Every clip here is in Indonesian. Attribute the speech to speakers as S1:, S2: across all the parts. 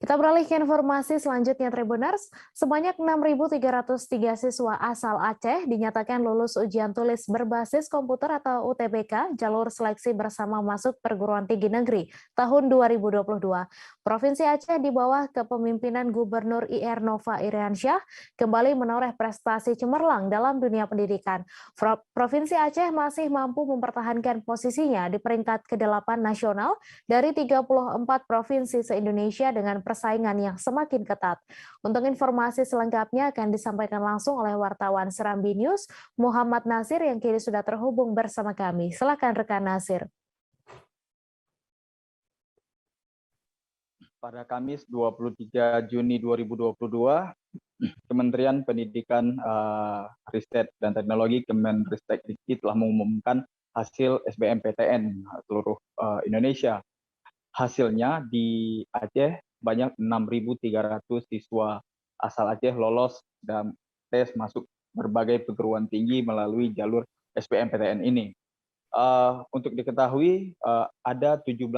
S1: Kita beralih ke informasi selanjutnya, Tribuners. Sebanyak 6.303 siswa asal Aceh dinyatakan lulus ujian tulis berbasis komputer atau UTBK jalur seleksi bersama masuk perguruan tinggi negeri tahun 2022. Provinsi Aceh di bawah kepemimpinan Gubernur IR Nova Iriansyah kembali menoreh prestasi cemerlang dalam dunia pendidikan. Provinsi Aceh masih mampu mempertahankan posisinya di peringkat ke-8 nasional dari 34 provinsi se-Indonesia dengan persaingan yang semakin ketat. Untuk informasi selengkapnya akan disampaikan langsung oleh wartawan Serambi News, Muhammad Nasir yang kini sudah terhubung bersama kami. Silakan rekan Nasir.
S2: Pada Kamis 23 Juni 2022, Kementerian Pendidikan, Riset dan Teknologi Kemenristek-Dikti telah mengumumkan hasil SBMPTN seluruh Indonesia. Hasilnya di Aceh banyak 6.300 siswa asal Aceh lolos dan tes masuk berbagai perguruan tinggi melalui jalur SBMPTN ini. Untuk diketahui ada 17.000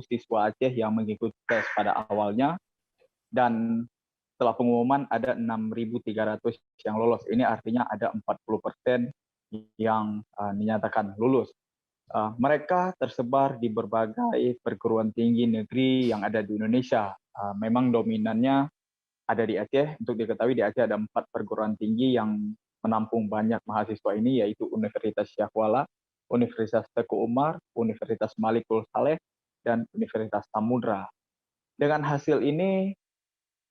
S2: siswa Aceh yang mengikuti tes pada awalnya, dan setelah pengumuman ada 6.300 yang lolos. Ini artinya ada 40% yang dinyatakan lulus. Mereka tersebar di berbagai perguruan tinggi negeri yang ada di Indonesia. Memang dominannya ada di Aceh. Untuk diketahui di Aceh ada 4 perguruan tinggi yang menampung banyak mahasiswa ini, yaitu Universitas Syahwala, Universitas Teku Umar, Universitas Malikul Saleh, dan Universitas Samudra. Dengan hasil ini,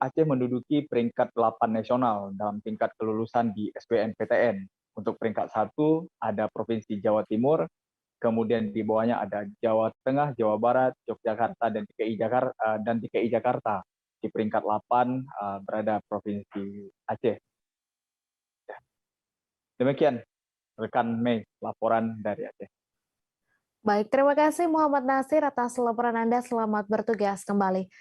S2: Aceh menduduki peringkat 8 nasional dalam tingkat kelulusan di SBMPTN. Untuk peringkat 1 ada Provinsi Jawa Timur, kemudian di bawahnya ada Jawa Tengah, Jawa Barat, Yogyakarta, dan DKI Jakarta. Di peringkat 8 berada Provinsi Aceh. Demikian rekan Mei, laporan dari Aceh.
S1: Baik, terima kasih Muhammad Nasir atas laporan Anda. Selamat bertugas kembali.